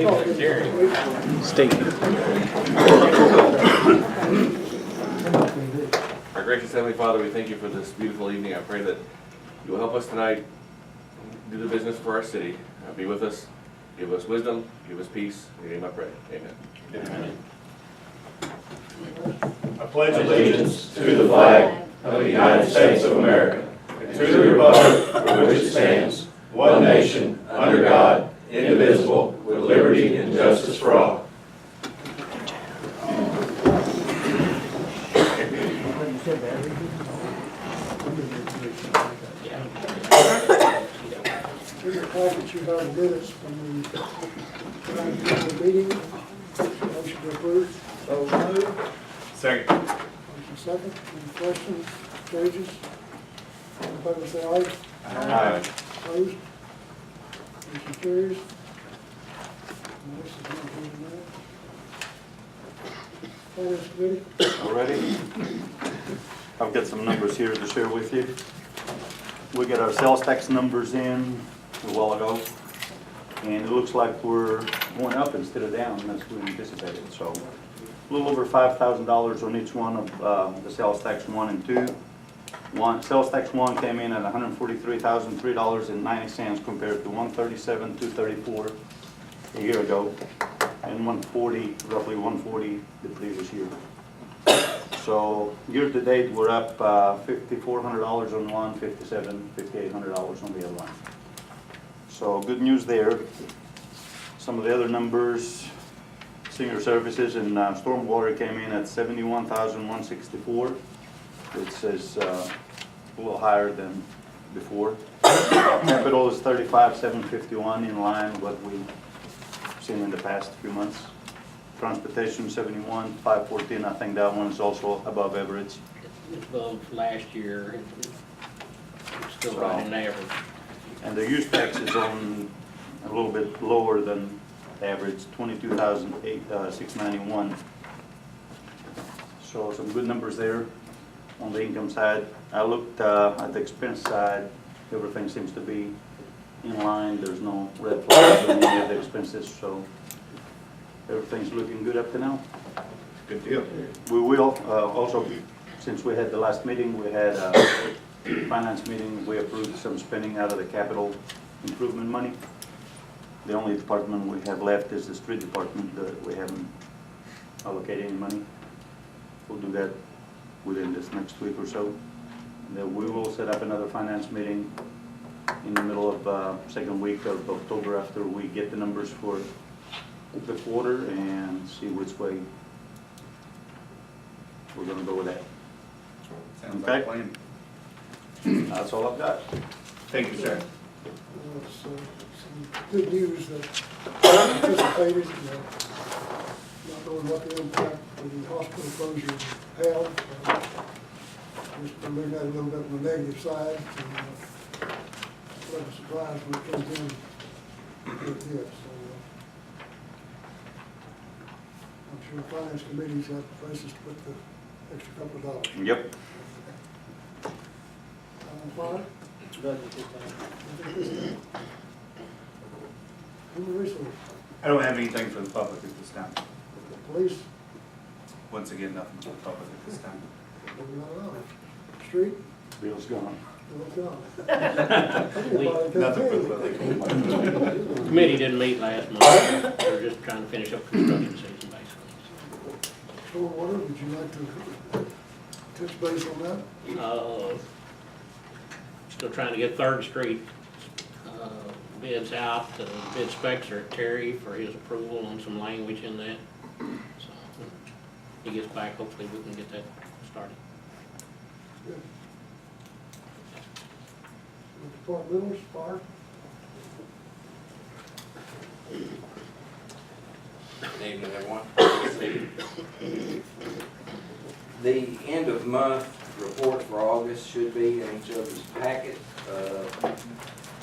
State. Our gracious Heavenly Father, we thank you for this beautiful evening. I pray that you will help us tonight do the business for our city. Be with us, give us wisdom, give us peace. In your name I pray. Amen. I pledge allegiance to the flag of the United States of America and to the republic for which it stands, one nation, under God, indivisible, with liberty and justice for all. In your package, you have minutes from the meeting. Motion to approve. So moved. Second. Motion second. Any questions, changes? All in favor, say aye. Aye. Opposed? Motion carries. This is not approved now. Finance committee. All ready? I've got some numbers here to share with you. We got our sales tax numbers in a while ago, and it looks like we're going up instead of down as we anticipated. So a little over $5,000 on each one of the sales tax 1 and 2. Sales tax 1 came in at $143,003.90 compared to $137,234 a year ago, and roughly 140 the previous year. So year to date, we're up $5,400 on one, $5,800 on the other one. So good news there. Some of the other numbers, senior services and stormwater came in at $71,164, which is a little higher than before. Capital is $35,751, in line with what we've seen in the past few months. Transportation, $71,514. I think that one is also above average. Above last year, it's still right in average. And the use tax is on a little bit lower than average, $22,691. So some good numbers there on the income side. I looked at the expense side. Everything seems to be in line. There's no red flags on any of the expenses, so everything's looking good up to now. Good deal. We will also, since we had the last meeting, we had a finance meeting. We approved some spending out of the capital improvement money. The only department we have left is the street department that we haven't allocated any money. We'll do that within this next week or so. And then we will set up another finance meeting in the middle of second week of October after we get the numbers for the quarter and see which way we're going to go with that. Sounds Okay. like a plan. That's all I've got. Thank you, sir. So some good news that anticipated, not knowing what the impact of the hospital closure had. Just looking at it a little bit on the negative side. Wasn't surprised when it comes in like this. So I'm sure finance committees have places to put the extra couple of dollars. Yep. Fire? Human resources. I don't have anything for the public at this time. Police? Once again, nothing for the public at this time. Street? Bill's gone. What's gone? Nothing for the public. Committee didn't meet last month. They're just trying to finish up construction season, basically. Stormwater, would you like to touch base on that? Still trying to get Third Street bids out. Bid specs are at Terry for his approval on some language in that. So when he gets back, hopefully we can get that started. Good. Departmentals, fire? Good evening, everyone. The end of month report for August should be in each other's packet.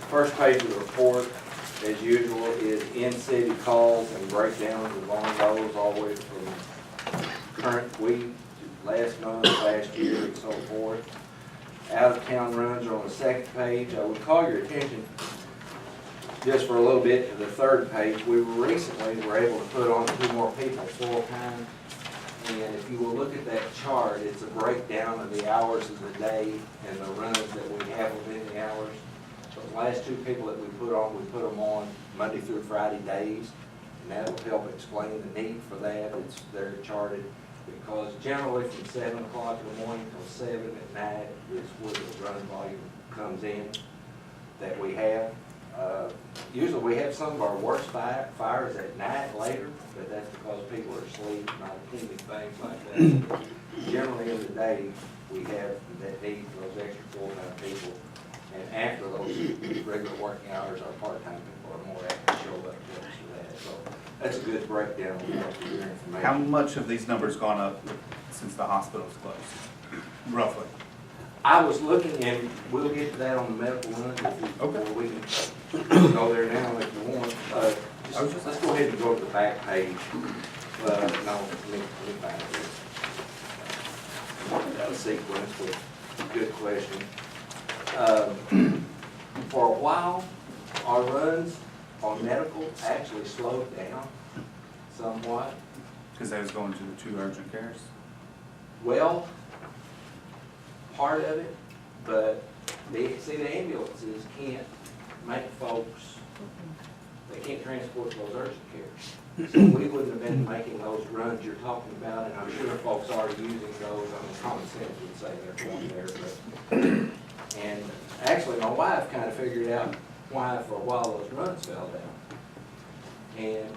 First page of the report, as usual, is in-city calls and breakdowns of on those all the way from current week to last month, last year, and so forth. Out-of-town runs are on the second page. I would call your attention just for a little bit to the third page, we recently were able to put on 2 more people full-time. And if you will look at that chart, it's a breakdown of the hours of the day and the runs that we have within the hours. So the last 2 people that we put them on Monday through Friday days. And that will help explain the need for that. It's there charted because generally from 7 o'clock in the morning till 7 at night is where the run volume comes in that we have. Usually we have some of our worst fires at night later, but that's because people are asleep, not attending things like that. Generally in the day, we have that need for those extra full-time people. And after those regular working hours, our part-time people are more apt to show up to us for that. So that's a good breakdown of your information. How much have these numbers gone up since the hospital's closed, roughly? I was looking, and we'll get to that on the medical run, if you, Okay. or we can go there now if you want. Let's go ahead and go to the back page. No, let me find it. That was sequence with good question. For a while, our runs on medical actually slowed down somewhat. Because they was going to the 2 urgent cares? Well, part of it, but the ambulances can't make folks, they can't transport those urgent cares. So we wouldn't have been making those runs you're talking about, and I'm sure folks are using those. I mean, common sense would say they're going there, but, and actually my wife kind of figured out why for a while those runs fell down. And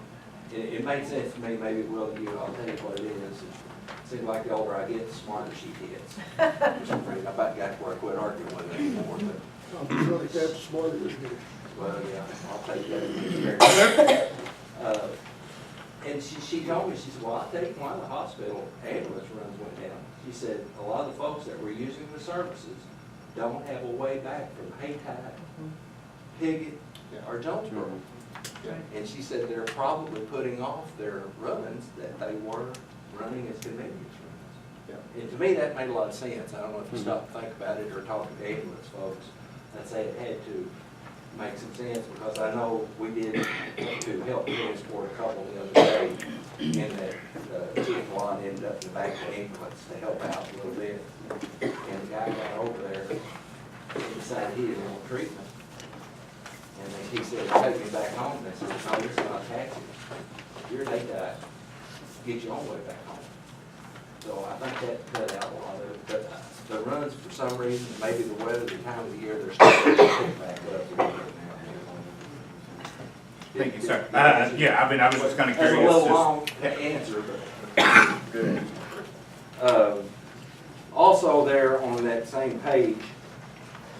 it made sense to me, maybe it will to you. I'll tell you what it is. It seems like the older I get, the smarter she gets. For some reason, I about got to where I quit arguing with her anymore, but, I'm sure that's smarter than me. well, yeah, I'll take that as an experience. And she told me, she said, well, I'll tell you why the hospital ambulance runs went down. She said, a lot of the folks that were using the services don't have a way back from Haytide, Piggott, or Jonesboro. And she said they're probably putting off their runs that they were running as convenience runs. And to me, that made a lot of sense. I don't know if you stop and think about it or talk to the ambulance folks. I'd say it had to make some sense because I know we did to help transport a couple the other day and that Chief Juan ended up in the back of the ambulance to help out a little bit. And the guy got over there and decided he didn't want treatment. And then he said, take me back home. And I said, no, this is not a taxi. Your day died. Get your own way back home. So I think that cut out a lot of it. But the runs, for some reason, maybe the weather, the time of the year, they're starting to pick back up a little bit now. Thank you, sir. Yeah, I mean, I was just kind of That's a curious. little just- long answer, but. Good. Also there on that same page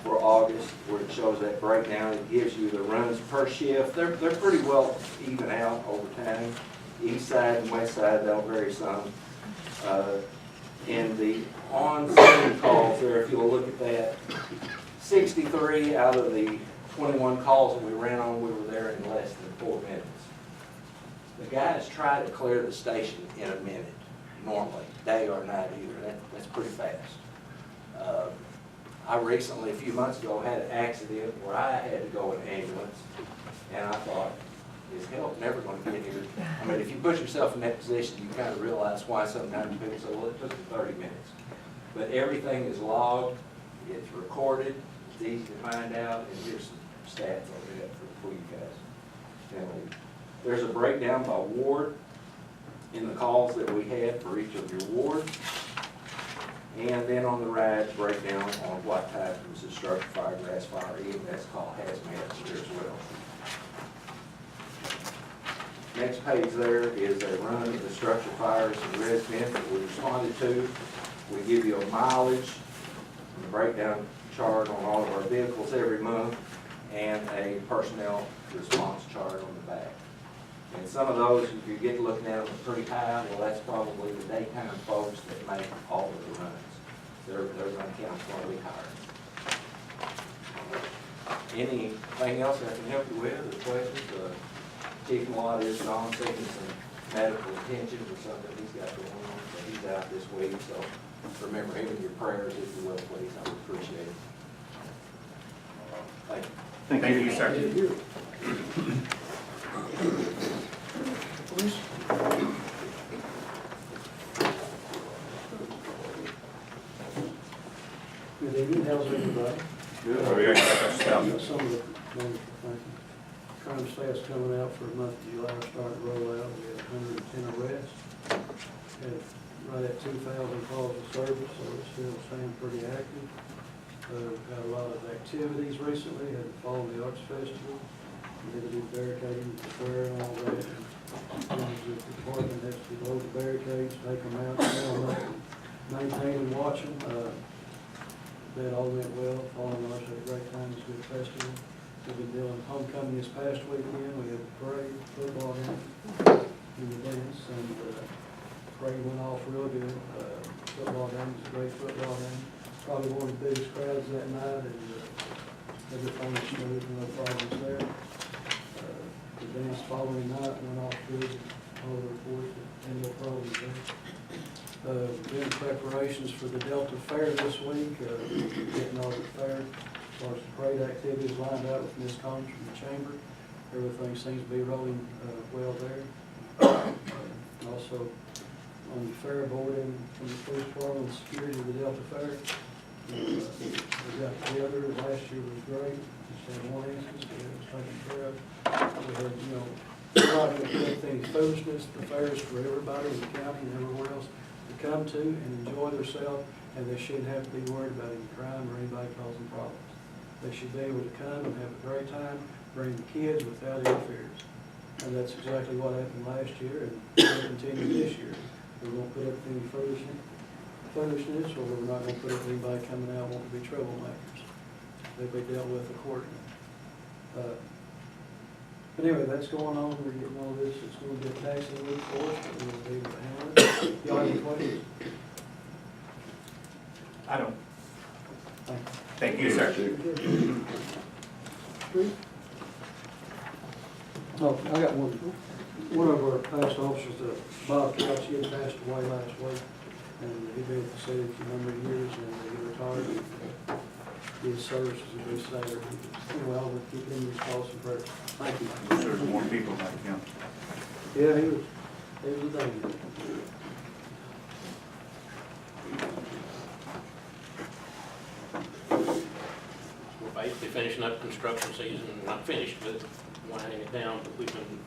for August, where it shows that breakdown, it gives you the runs per shift. They're pretty well even out over time. East side and west side, they'll vary some. And the on-scene calls there, if you'll look at that, 63 out of the 21 calls that we ran on, we were there in less than 4 minutes. The guys try to clear the station in a minute, normally, day or night either. That's pretty fast. I recently, a few months ago, had an accident where I had to go in an ambulance, and I thought, is help never going to get here? I mean, if you put yourself in that position, you kind of realize why sometimes people say, well, it took me 30 minutes. But everything is logged, it's recorded, it's easy to find out, and here's some stats on that for you guys. Now, there's a breakdown by ward in the calls that we had for each of your wards. And then on the right, breakdown on what type of was it, structure fire, grass fire, EMS call, hazmat here as well. Next page there is a run of the structure fires and residents that we responded to. We give you a mileage, and a breakdown chart on all of our vehicles every month, and a personnel response chart on the back. And some of those, if you get looking at them, are pretty high. Well, that's probably the daytime folks that make all of the runs. Their run count's going to be higher. Anything else I can help you with, or questions? Chief Malott is gone, seeking some medical attention for something he's got going on. So he's out this week, so remember him in your prayers if you will, please. I would appreciate it. Thank you. Thank you, sir. Thank you. Please. Good evening, how's everybody? Over here, check our stuff. Some of the, wonderful, thank you. Crime stats coming out for the month of July starting to roll out. We had 110 arrests. Had right at 2,000 calls of service, so it's still staying pretty active. Had a lot of activities recently, had the Fall of the Arts Festival. We had to do barricading, the square and all that. And the department has to load the barricades, take them out, smell them, maintain and watch them. That all went well. Fall of the Arts had a great time. It was a good festival. We've been doing homecoming this past weekend. We had a parade, football game, and the dance, and parade went off real good. Football game was a great football game. Probably one of the biggest crowds that night, and everything was smooth, no problems there. The dance following night went off good. All the reports, and no problems there. Doing preparations for the Delta Fair this week, getting all the fair, as far as the parade activities lined up with Ms. Combs from the chamber. Everything seems to be rolling well there. Also, on the fair board and from the police department and security of the Delta Fair, we got together. Last year was great. Just had one instance, but it was taken care of. We had, not to expect any foolishness. The fair is for everybody in the county and everywhere else to come to and enjoy themselves, and they shouldn't have to be worried about any crime or anybody causing problems. They should be able to come and have a great time, bring the kids without interference. And that's exactly what happened last year, and we'll continue this year. We won't put up with any foolishness, or we're not going to put up with anybody coming out wanting to be troublemakers. They'll be dealt with accordingly. But anyway, that's going on. We're getting all this. It's going to be a taxing week for us, but we'll be able to handle it. Y'all have any questions? I don't. Thank you. Thank you, sir. Street? Oh, I got one. One of our past officers, Bob Couch, he had passed away last week, and he'd been with the city for a number of years, and he retired. His services as a sailor. Anyway, I'll keep him in his thoughts and prayers. Thank you. There's more people like him. Yeah, he was a danger. We're basically finishing up construction season, not finished, but winding it down. But we've been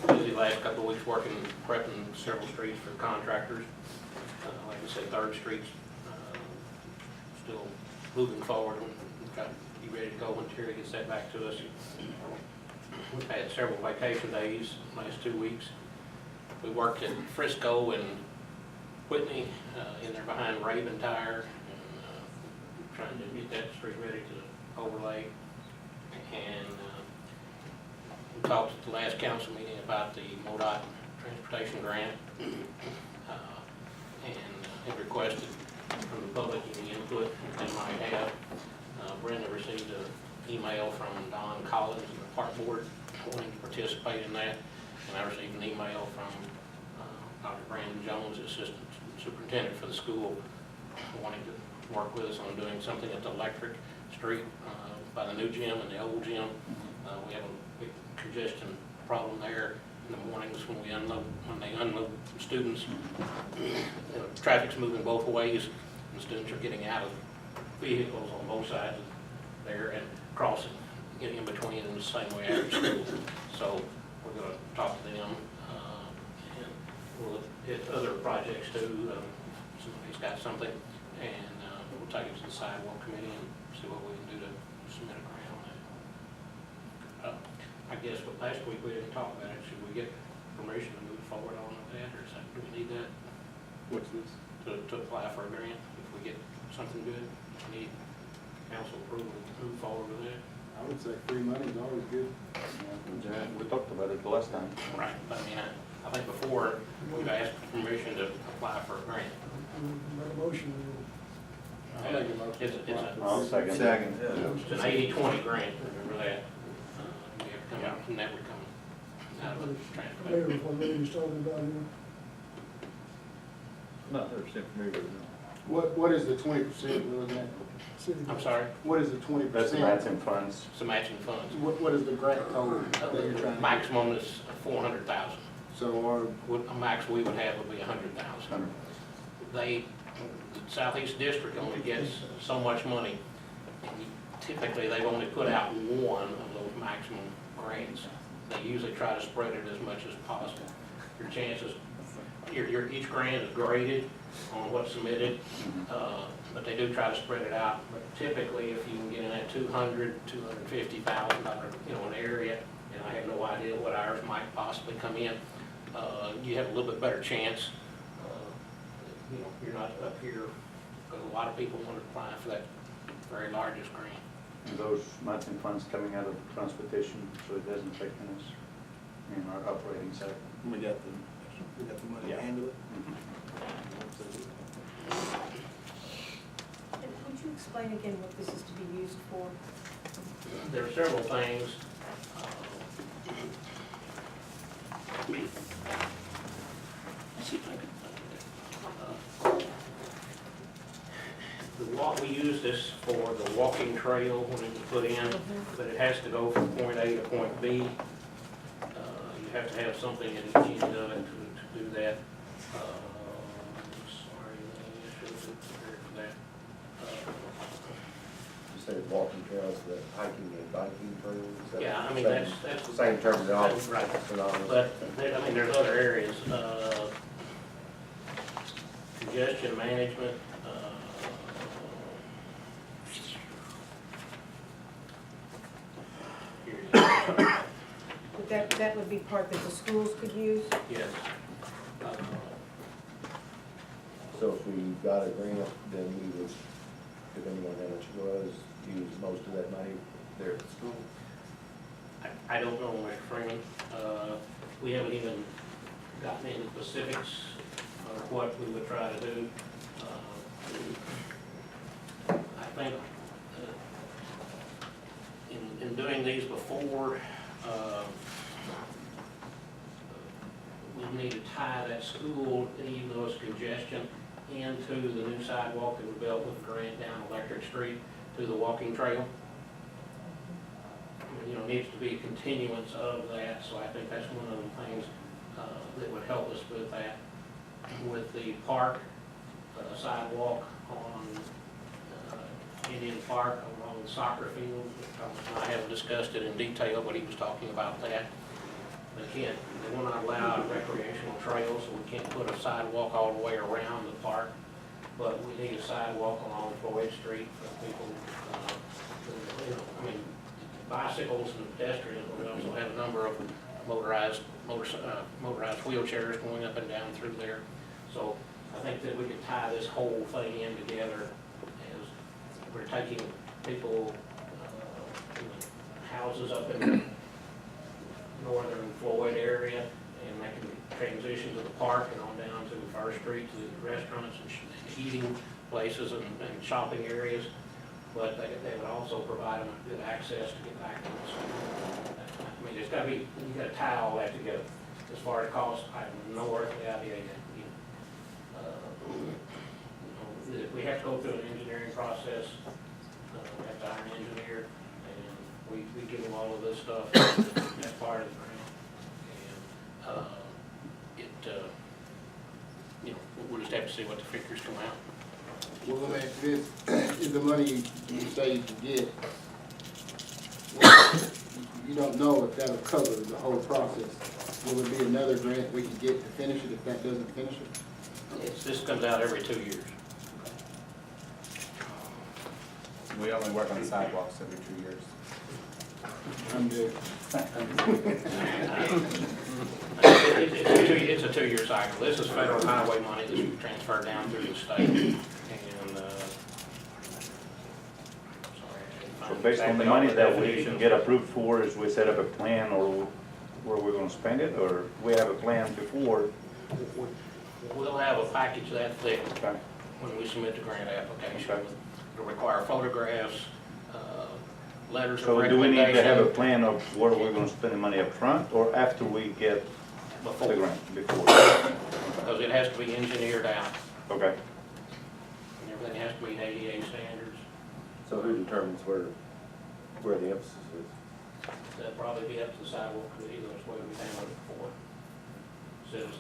busy the last couple of weeks working, prepping several streets for contractors. Like I said, 3rd Street's still moving forward. We've got to be ready to go when Terry gets that back to us. We've had several vacation days last 2 weeks. We worked at Frisco and Whitney, in there behind Raven Tire, and trying to get that street ready to overlay. And we talked at the last council meeting about the MoDOT transportation grant, and have requested from the public any input that they might have. Brenda received an email from Don Collins and the park board wanting to participate in that, and I received an email from Dr. Brandon Jones, assistant superintendent for the school, wanting to work with us on doing something at the Electric Street by the new gym and the old gym. We have a big congestion problem there in the mornings when they unload students. Traffic's moving both ways, and students are getting out of vehicles on both sides there and crossing, getting in between in the same way after school. So we're going to talk to them, and we'll look at other projects too. Somebody's got something, and we'll take it to the sidewalk committee and see what we can do to submit a grant on that. I guess, but last week we didn't talk about it. Should we get permission to move forward on that, or is that, do we need that? What's this? To apply for a grant, if we get something good, we need council approval to move forward with that? I would say free money is always good. Yeah, we talked about it the last time. Right, but I mean, I think before, we've asked for permission to apply for a grant. Make a motion. I'll make a motion. It's I'll second. Second. it's an 80-20 grant, remember that? We have to come out, and that would come out of the transportation. Mayor, what Larry was talking about here. Not 100% familiar with it. What is the 20% we're looking at? City I'm grants. sorry, What is the 20%? That's the matching funds. it's the matching funds. What is the grant total that you're trying to? Maximum is 400,000. So our, A max we would have would be 100,000. They, the Southeast District only gets so much money. Typically, they only put out one of those maximum grants. They usually try to spread it as much as possible. Your chances, each grant is graded on what's submitted, but they do try to spread it out. But typically, if you can get in that $250,000, an area, and I have no idea what ours might possibly come in, you have a little bit better chance. You're not up here, because a lot of people want to apply for that very largest grant. And those matching funds coming out of transportation, so it doesn't affect us in our operating side. we got the money to handle it? And would you explain again what this is to be used for? There are several things. Let's see if I can find it. We use this for the walking trail when it's put in, but it has to go from point A to point B. You have to have something in each end of it to do that. Sorry, I should have been prepared for that. You said walking trails, the hiking and biking trails? Is that Yeah, I mean, same- that's the Same terminology. Right. synonymous? But, there's other areas, congestion management, here it is. But that would be part that the schools could use? Yes. So if we got a grant, then we would, depending on how much it was, use most of that money there at the school? I don't know, Mr. Freeman. We haven't even gotten into specifics of what we would try to do. I think in doing these before, we need to tie that school, even though it's congestion, into the new sidewalk that we built with the grant down Electric Street to the walking trail. Needs to be a continuance of that, so I think that's one of the things that would help us with that. With the park sidewalk on Indian Park along the soccer field, I haven't discussed it in detail, but he was talking about that. They will not allow recreational trails, so we can't put a sidewalk all the way around the park, but we need a sidewalk along Floyd Street for people, bicycles and pedestrians. We also have a number of motorized wheelchairs going up and down through there. So I think that we could tie this whole thing in together as we're taking people, houses up in the northern Floyd area and making transition to the park and on down to First Street to the restaurants and eating places and shopping areas. But they would also provide them good access to get back to the school. I mean, it's gotta be, you gotta tie all that together. As far as cost, I have no earthly idea yet. We have to go through an engineering process. We have to hire an engineer, and we give them all of this stuff as part of the grant. And we'll just have to see what the figures come out. Well, let me ask you this, is the money you say you can get, you don't know if that'll cover the whole process. Will there be another grant we can get to finish it if that doesn't finish it? This comes out every 2 years. We only work on sidewalks every 2 years. I'm good. It's a 2-year cycle. This is federal highway money that we transfer down through the state. And, So based on the money that we get approved for, is we set up a plan or where we're gonna spend it, or we have a plan before? we'll have a package that thick Okay. when we submit the grant application. Okay. It'll require photographs, letters of So do we need to have a recommendation plan of where we're gonna spend the money up front or after we get the before, grant? Before? because it has to be engineered out. Okay. everything has to meet ADA standards. So who determines where the emphasis is? That'd probably be up to the sidewalk committee, that's what we handled it for. Citizens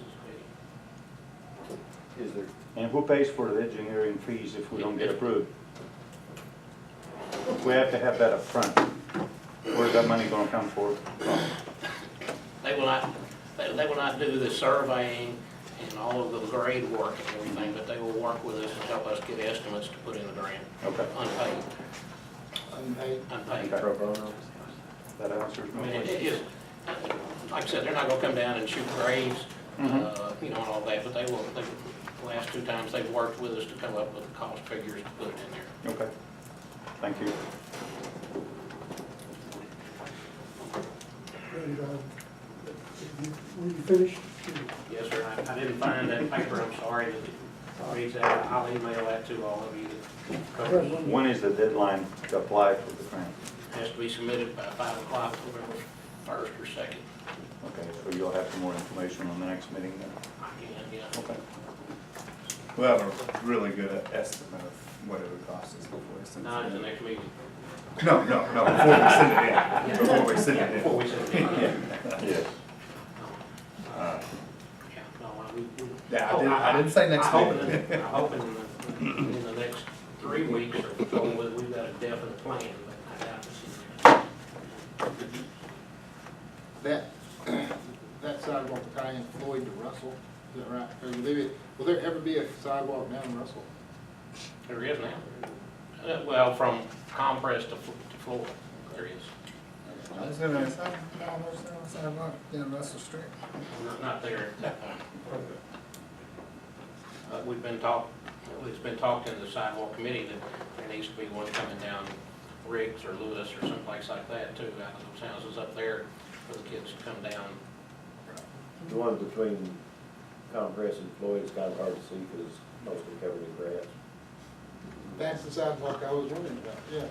committee. Is there, And who pays for the engineering fees if we don't get approved? We have to have that up front. Where's that money gonna come from? They will not, they will not do the surveying and all of the grade work and everything, but they will work with us and help us get estimates to put in the grant, Okay, unpaid, Unpaid. unpaid. Okay. pro bono? that answers I my mean, it question. is, like I said, they're not gonna come down and shoot grades, Mhm. you know, and all that, but they will, the last 2 times they've worked with us to come up with the cost figures to put it in there. Okay, thank you. And, were you finished? Yes, sir, I didn't find that paper, I'm sorry, that reads that, I'll email that to all of you. I have one When is the deadline to apply for the grant? Has to be submitted by 5 o'clock, November 1st or 2nd. Okay, so you'll have some more information on the next meeting then? I can, yeah. Okay. We'll have a really good estimate of what it would cost us before we send Not at it the in. next meeting. No, before we send it in, before we send it Before in. we send it in. Yes. Uh, Yeah, no, we. Yeah, I didn't say next I hope meeting. I hope in the next 3 weeks or so, we've got a definite plan, but I doubt to see. That sidewalk tying Floyd to Russell, is that right? Or will there ever be a sidewalk down Russell? There is now. Well, from Compress to Floyd, there is. Is there a sidewalk down Russell Street? Not there at that point. It's been talked in the sidewalk committee that there needs to be one coming down Riggs or Lewis or someplace like that too, out of those houses up there for the kids to come down. The one between Compress and Floyd is kind of hard to see because it's mostly covered in grass. That's the sidewalk I was wondering about, yeah.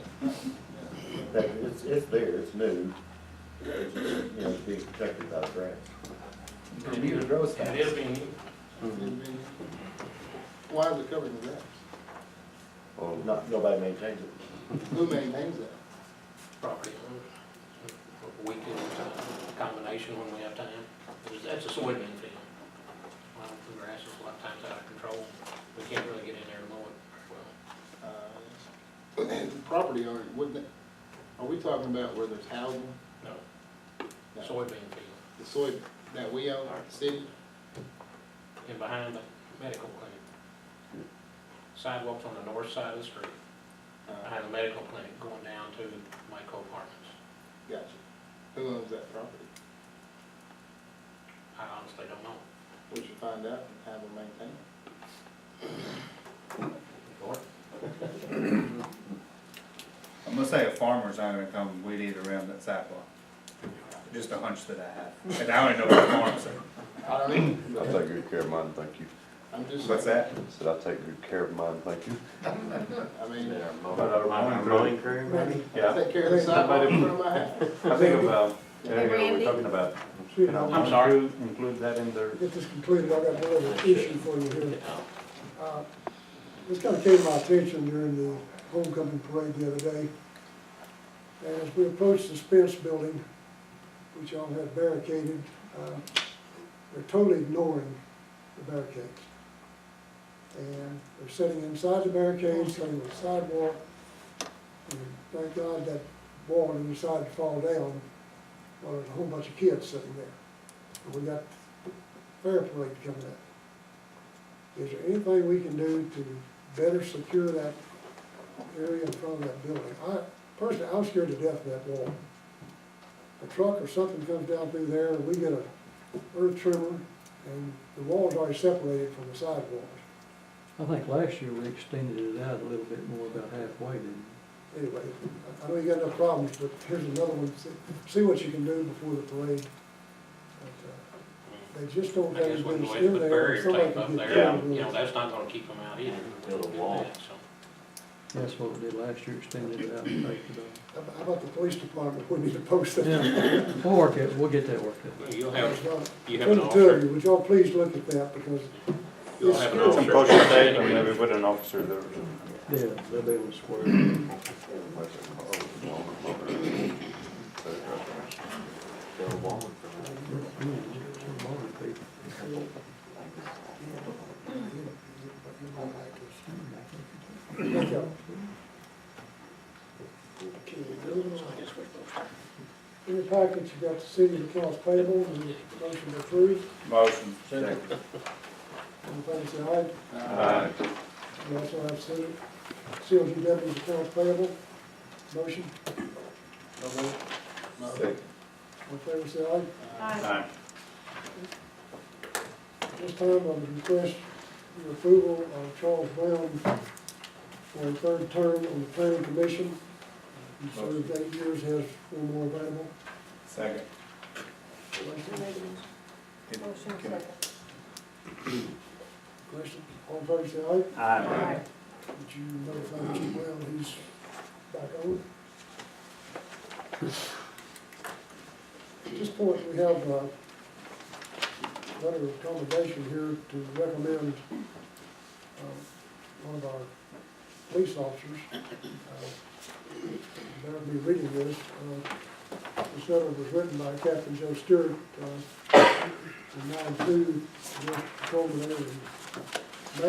That, it's there, it's new. It's just, you know, it's being protected by the grass. And it is being used. Why is it covered in grass? Well, nobody maintains it. Who maintains that? Property owners. We can, combination when we have time. That's a soybean field. Well, the grass is a lot of times out of control. We can't really get in there and mow it very well. Property owner, wouldn't it, are we talking about where there's housing? No, No. soybean field. The soy that we own, the city? And behind the medical clinic. Sidewalks on the north side of the street, behind the medical clinic going down to Michael Apartments. Gotcha. Who owns that property? I honestly don't know. We should find out and have them maintain it. I'm gonna say a farmer's not gonna come weed eat around that sidewalk. Just a hunch that I have. And I don't even know what farms are. I don't even, I'll take good care of mine, thank you. I'm just. What's that? I said I'll take good care of mine, thank you. I mean, Mowing crew, maybe? Yeah. take care of the sidewalk in front of my house. I think about, Hey, Randy. we're talking about, See, can I'm sorry. include that in there? Get this completed, I got one other issue for you here. This kind of came to my attention during the homecoming parade the other day. And as we approached the Spence building, which y'all had barricaded, they're totally ignoring the barricades. And they're sitting inside the barricades, sitting on the sidewalk. And thank God that wall didn't decide to fall down. Well, there's a whole bunch of kids sitting there. And we got the fair parade coming up. Is there anything we can do to better secure that area in front of that building? Personally, I'm scared to death of that wall. A truck or something comes down through there, and we get a earth trimmer, and the wall's already separated from the sidewalls. I think last year we extended it out a little bit more, about halfway, didn't Anyway, I know you got enough problems, but here's another one. See what you can do before the parade. But, they just don't I have guess we can anybody go ahead in and put there. barrier Somebody tape can up get there, killed. you know, that's not gonna keep them out either. Build a wall. So, we? That's what we did last year, extended it out and taped it How about the police department? We need to post that. on. Yeah, we'll get that worked out. You'll have, you have Between an the two of officer, you, would y'all please look at that, because you'll have an Some officer. postage tape, and maybe put an officer there. Yeah, they'll be able to square it. Thank you. In your package, you got the city's accounts payable, and the motion to approve. Motion. Second. All in favor, say aye. Aye. You also have COGW's accounts payable. Motion. Second. All in favor, say aye. Aye. This time, I would request your approval of Charles Brown for a third term on the planning commission. He served 8 years, has 4 more available. Second. Motion second. Questions? All in favor, say aye. Aye. Did you notify Mr. Brown he's back on? At this point, we have a letter of commendation here to recommend one of our police officers. Better be reading this. This letter was written by Captain Joe Stewart, from 9-2, West Patrolman there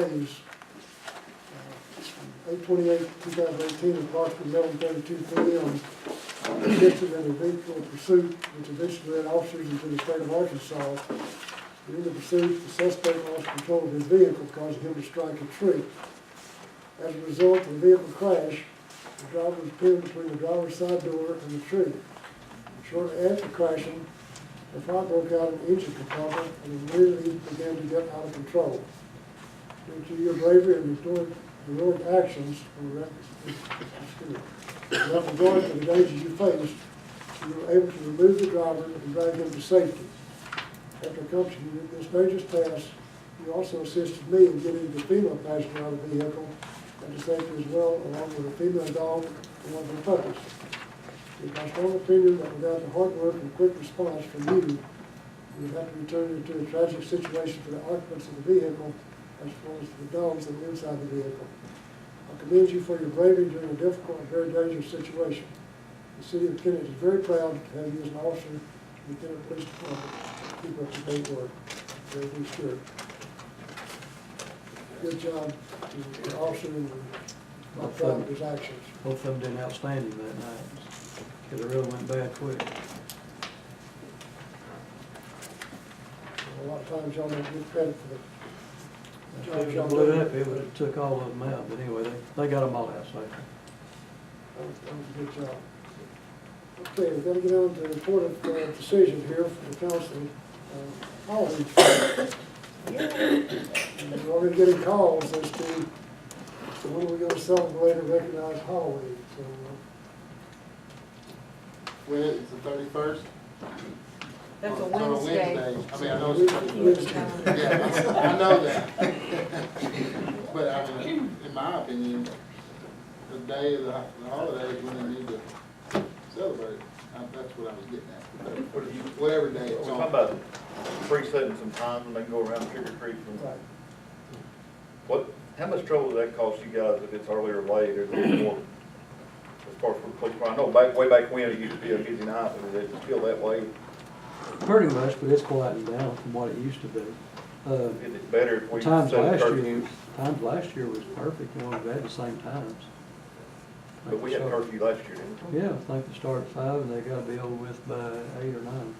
in Mays. 8/28/2018, approximately 11:32 p.m. Assisted in a vehicle pursuit which eventually led officers into the state of Arkansas. During the pursuit, the suspect lost control of his vehicle, causing him to strike a tree. As a result of the vehicle crash, the driver was pinned between the driver's side door and the tree. Shortly after crashing, a fire broke out in the engine compartment and immediately began to get out of control. Due to your bravery and heroic actions, without regard to the dangers you faced, you were able to remove the driver and drag him to safety. After accomplishing this dangerous task, you also assisted me in getting the female passenger out of the vehicle and to safety as well, along with a female dog and one of her puppies. It is my strong opinion that without the hard work and quick response from you, we would have to return into a tragic situation for the occupants of the vehicle as well as the dogs that were inside the vehicle. I commend you for your bravery during a difficult and very dangerous situation. The city of Kennett is very proud to have you as an officer in the Kennett Police Department. Keep up the great work. Very good steward. Good job to the officer and I'm proud of his actions. Both of them did outstanding that night, because it really went bad quick. A lot of times y'all don't get credit for the job If y'all it blew done. up, it would have took all of them out, but anyway, they got them all out safely. That was a good job. Okay, we've got to get on to an important decision here for the council. Holiday. And we're already getting calls as to, so when are we going to celebrate and recognize Halloween? So, When it's the 31st? That's a It's on a Wednesday. I mean, I know it's Wednesday. Yeah, I know that. But I mean, in my opinion, the day of the holiday is when they need to celebrate. That's what I was getting at. Whatever day it's We're on. talking about pre-setting some time when they can go around Trigger Creek. right. How much trouble does that cost you guys if it's early or late, or is it more? As far as for the police, I know way back when it used to be a busy night, but is it still that way? Pretty much, but it's quieting down from what it used to be. Is it better if we Times set a last curfew? year, was perfect, you know, we had the same times. But we had curfew last year, didn't we? Yeah, I think they start at 5 and they gotta be over with by 8 or 9.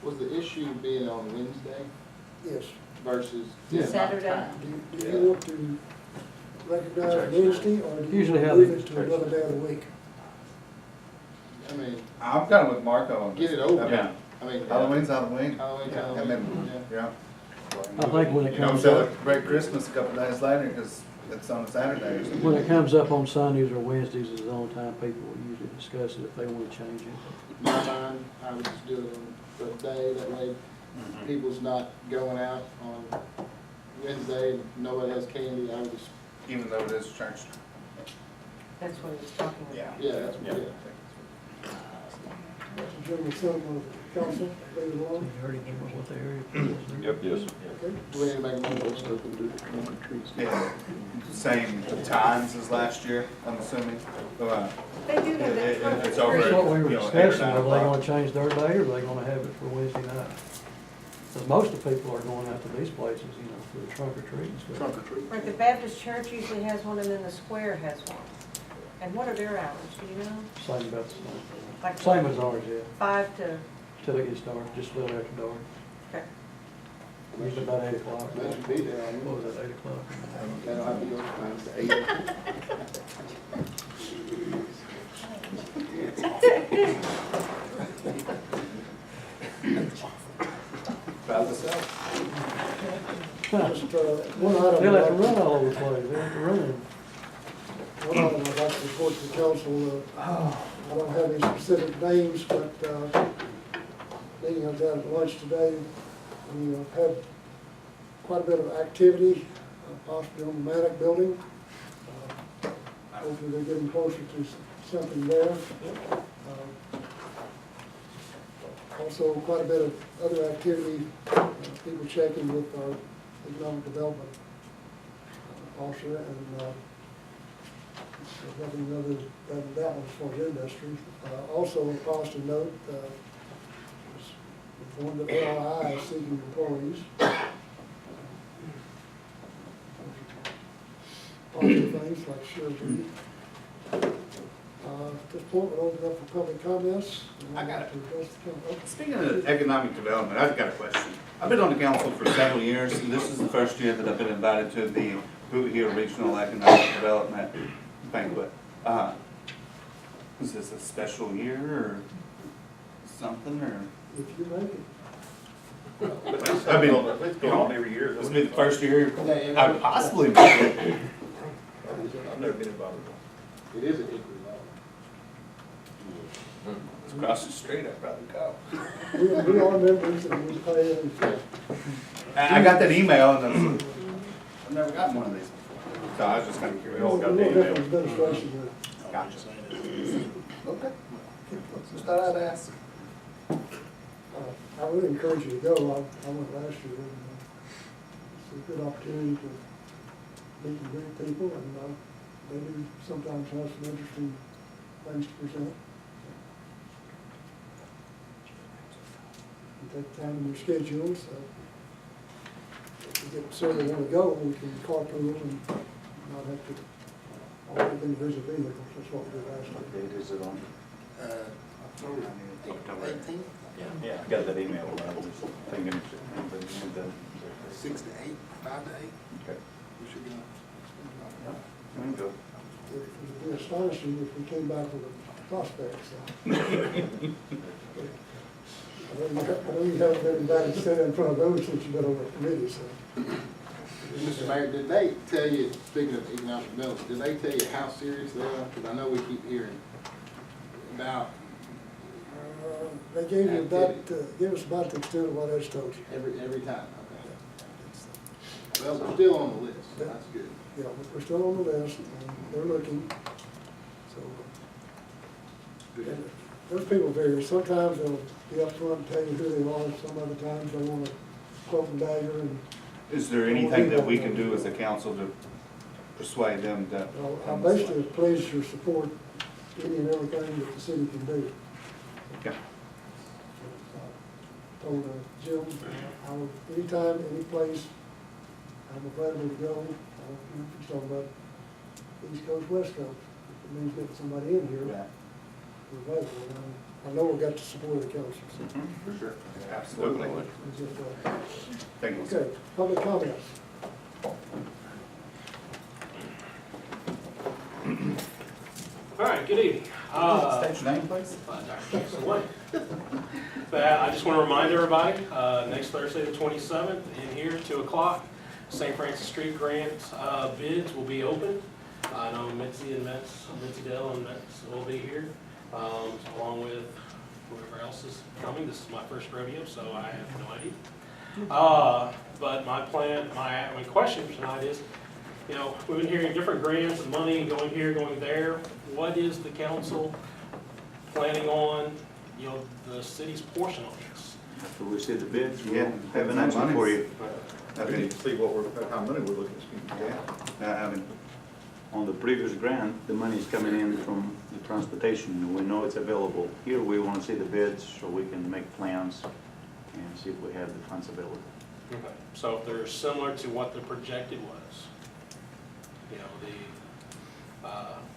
Was the issue being on Wednesday Yes. versus? Yeah. Saturday. Do you want to recognize Wednesday, or do you Usually want how to move they- it to another day of the week? I mean, I'm kind of with Marco on this. get it over. I mean, I mean, Halloween's Halloween. Halloween's Yeah, Halloween, I mean, yeah. yeah. I think when it You don't comes up, celebrate Christmas a couple days later because it's on a Saturday or something. when it comes up on Sundays or Wednesdays is the only time people will usually discuss it if they wanna change it. In my mind, I would just do it on the day, that way people's not going out on Wednesday and nobody has candy. I would just, Even though it is church. That's what he was talking about. Yeah. yeah, that's, yeah. That's a general sentiment of the council, leave it You alone? already gave us what the area was. Yep, yes. Okay. Do we need to make a motion? Yeah, same times as last year, I'm assuming. They do have that. It's over. That's what we were You know, 8 or discussing, 9 are they o'clock. gonna change their day, or are they gonna have it for Wednesday night? Because most of the people are going out to these places, you know, for the trunk or treat and stuff. Trunk or treat. Right, the Baptist church usually has one, and then the square has one. And what are their hours, do you know? Same about the Like same. Same as ours, yeah, 5 to, till it gets dark, just a little after dark. okay. Usually about 8 o'clock. That should be there, I mean. What was that, 8 o'clock? That'll have to go to 8. About the same. Just, one item. They'll have to run all over the place, they'll have to run. One item I'd like to report to the council, I don't have any specific names, but, meeting I was at lunch today, we had quite a bit of activity, possibly on the Maddox building. Hopefully they're getting closer to something there. Also, quite a bit of other activity, people checking with our economic development officer, and there's nothing other than that one as far as industry. Also, a positive note, was informed that LII is seeking employees. Positive things like surgery. At this point, we'll open up for public comments. I got it. To address the council. Speaking of economic development, I've got a question. I've been on the council for several years, and this is the first year that I've been invited to the Boot Hill Regional Economic Development Banquet. Is this a special year or something, or? If you make it. I mean, It's going on every year. this will be the first year Yeah, I would possibly make it. I've never been involved. It is an equal It's across the street, I'd probably go. We are members and we pay, and I got that email, and I've never gotten one of these before. So I was just kind of a curious. little different administration. Gotcha. Okay. Just thought I'd ask. I really encourage you to go. I went last year, and it's a good opportunity to meet and greet people, and they do sometimes have some interesting things to present. You take time in your schedules, if you get several want to go, we can carpool and not have to all have individual vehicles. That's what we did last What year. date is it on? October 18th, Yeah, I got that email, I was thinking, okay. 6 to 8, 5 to 8. We should be on. There you go. It would be astonishing if we came back with a prospect, so. I know you haven't been invited to sit in front of those since you've been on the committee, so. Mr. Mayor, did they tell you, speaking of economic development, did they tell you how serious they are? Because I know we keep hearing about They gave you about, give us about the extent of what I just told you. every time, okay. Well, we're still on the list, so that's good. Yeah, we're still on the list, and they're looking, so. And those people vary. Sometimes they'll be upfront and tell you who they are, some other times they want to cloak and dagger, and Is there anything that we can do as a council to persuade them to? I basically please your support any and everything that the city can do. Okay. Told Jim, I would, anytime, any place, I'm available to go. I don't know if you're talking about East Coast, West Coast. If it means getting somebody in here, Yeah. we're available. And I know we've got the support of the council, so. For sure. Absolutely. it's just, Thank you, sir. Okay, public comments. All right, good evening. State your name, please. I just want to remind everybody, next Thursday, the 27th, in here, 2 o'clock, St. Francis Street grant bids will be open. I know Mitzi Dell and Metz will be here, along with whoever else is coming. This is my first rodeo, so I have no idea. But my question tonight is, you know, we've been hearing different grants and money going here, going there. What is the council planning on you know, the city's portion on this. After we see the bids, we'll Yeah, have an answer for you. I We mean, need to see how many we're looking to spend. yeah, I mean, On the previous grant, the money's coming in from the transportation, we know it's available. Here, we want to see the bids so we can make plans and see if we have the funds available. Okay. So if they're similar to what the projected was, you know,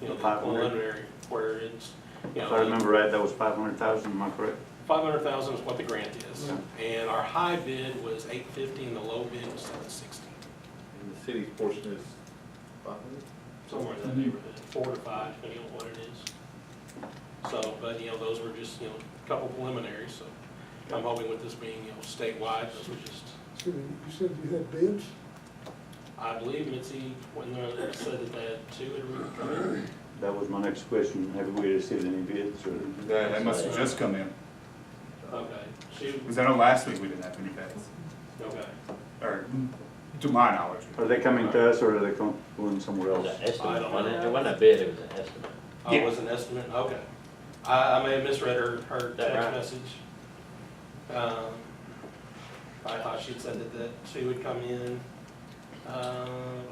the 500. preliminary, where it's, you If know. I remember right, that was 500,000, am I correct? 500,000 is what the grant is, and our high bid was 850 and the low bid was 760, And the city's portion is 500? somewhere in that neighborhood, 4 to 5, depending on what it is. So, but, you know, those were just, you know, a couple preliminaries, so I'm hoping with this being, you know, statewide, those were just, So you said you had bids? I believe Mitzi, when they said that they had 2 had come in. That was my next question. Have we received any bids or? they must have just come in. Okay, she, Because I know last week we didn't have any bids, okay. or to my knowledge. Are they coming to us or are they going somewhere else? I don't know. It wasn't a bid, it was an estimate. Oh, it was an estimate, okay. I may have misread her That text right? message. I thought she'd said that 2 would come in,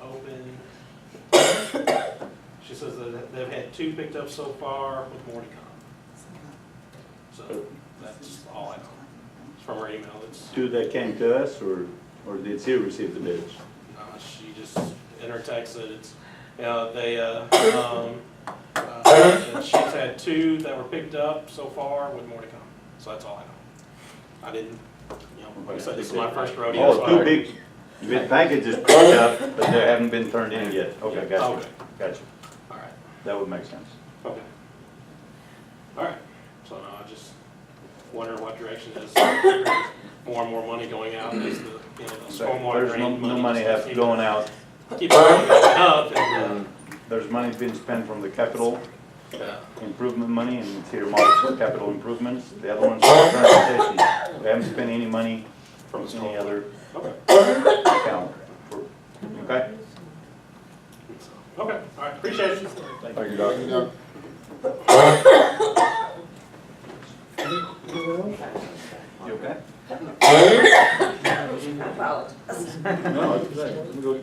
open. She says that they've had 2 picked up so far with more to come. So that's all I know. It's from her email, it's, Two that came to us or did she receive the bids? she just, in her text said it's, you know, she's had 2 that were picked up so far with more to come. So that's all I know. I didn't, you know, like I said, this is my first rodeo. so Oh, I- 2 big packages picked up, but they haven't been turned in yet. Okay, gotcha, Okay. gotcha. All right, That would make sense. okay. All right, so no, I just wondering what direction is more and more money going out as the, you know, the stormwater There's drain no money just have keep- going out. Keep going up and, There's money being spent from the capital yeah. improvement money and it's here marked for capital improvements. The other one's for transportation. We haven't spent any money from any other Okay, account. Okay? okay, all right, appreciate it. Thank you, Doctor. You know, Anyone else? You okay? No, it's okay. Let me go.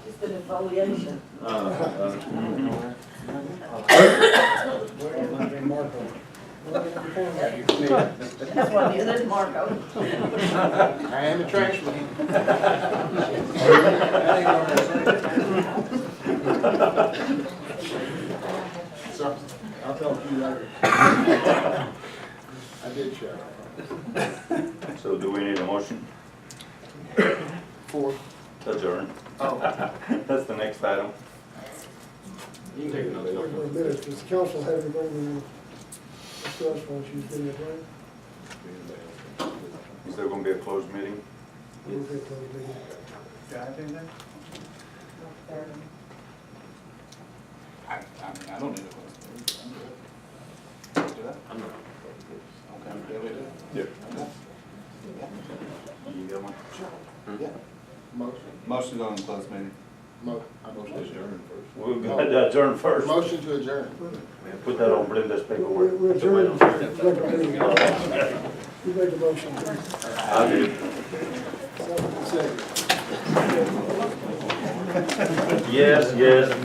It's the defoliation. That's what it is, it's Marco. I am a trash man. So, I'll talk to you later. I did share. So do we need a motion? For, Adjourn. oh, That's the next item. Wait for a minute, does the council have anything to discuss while she's getting it right? Is there gonna be a closed meeting? We'll get to the meeting. Do I have anything? I mean, I don't need a question. Do that? I'm not. Okay, yeah, we do. Yeah. You got one? Yeah. motion, Motion to go in closed meeting. I motion to adjourn first. We're gonna adjourn first. Motion to adjourn. Put that on Brenda's paperwork. We're adjourned. Regular meeting. You made the motion. I did. Second. Yes, yes.